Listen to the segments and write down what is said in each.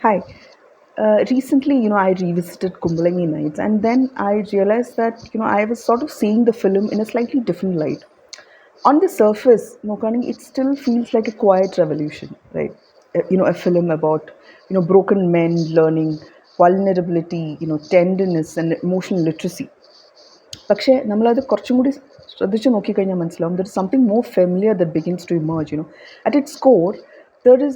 Hi. Recently, I revisited Kumbalangi Nights, and then I realized that, I was sort of seeing the film in a slightly different light. On the surface, Mokani, it still feels like a quiet revolution, right? A film about, broken men learning vulnerability, tenderness and emotional literacy. പക്ഷേ നമ്മളത് കുറച്ചും കൂടി ശ്രദ്ധിച്ച് നോക്കിക്കഴിഞ്ഞാൽ മനസ്സിലാവും there is something more familiar that begins to emerge. At its core,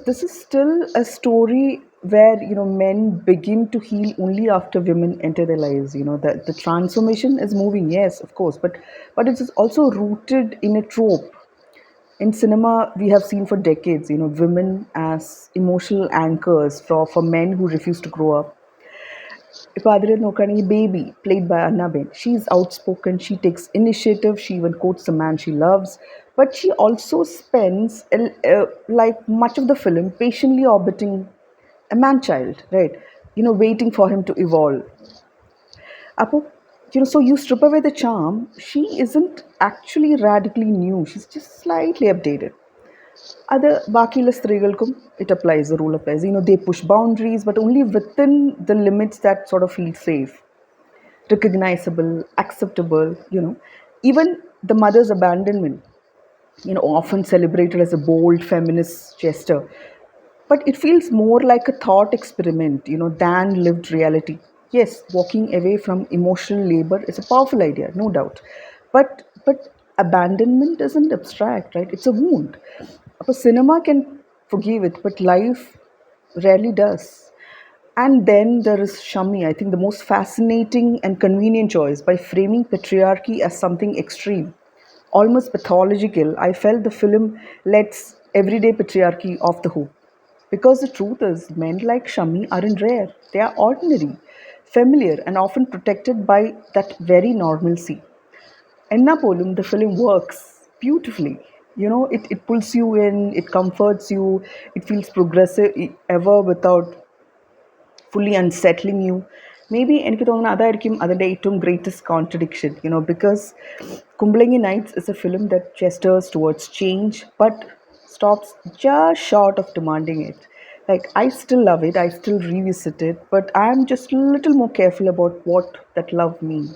this is still a story where men begin to heal only after women enter their lives. The transformation is moving, yes, of course, but it is also rooted in a trope. In cinema, we have seen for decades, women as emotional anchors for men who refuse to grow up. ഇപ്പോൾ അതിൽ നോക്കുകയാണെങ്കിൽ baby played by Annabelle, she's outspoken, she takes initiative, she even quotes the man she loves, but she also spends like much of the film patiently orbiting a man child, right? Waiting for him to evolve. അപ്പോൾ so you strip away the charm, she isn't actually radically new, she's just slightly updated. അത് ബാക്കിയുള്ള സ്ത്രീകൾക്കും it applies, the rule applies. They push boundaries, but only within the limits that sort of feel safe, recognizable, acceptable. Even the mother's abandonment, often celebrated as a bold feminist gesture, but it feels more like a thought experiment, than lived reality. Yes, walking away from emotional labor is a powerful idea, no doubt, but abandonment isn't abstract, right? It's a wound. A cinema can forgive it, but life rarely does. And then there is Shami, I think the most fascinating and convenient choice by framing patriarchy as something extreme, almost pathological. I felt the film lets everyday patriarchy off the hook. Because the truth is, men like Shami aren't rare. They are ordinary, familiar, and often protected by that very normalcy. Ennapolum, the film works beautifully. It pulls you in, it comforts you, it feels progressive ever without fully unsettling you. Maybe എനിക്ക് തോന്നുന്നു അതായിരിക്കും അതിൻ്റെ ഏറ്റവും greatest contradiction, because Kumbalangi Nights is a film that gestures towards change but stops just short of demanding it. Like, I still love it, I still revisit it, but I'm just a little more careful about what that love means.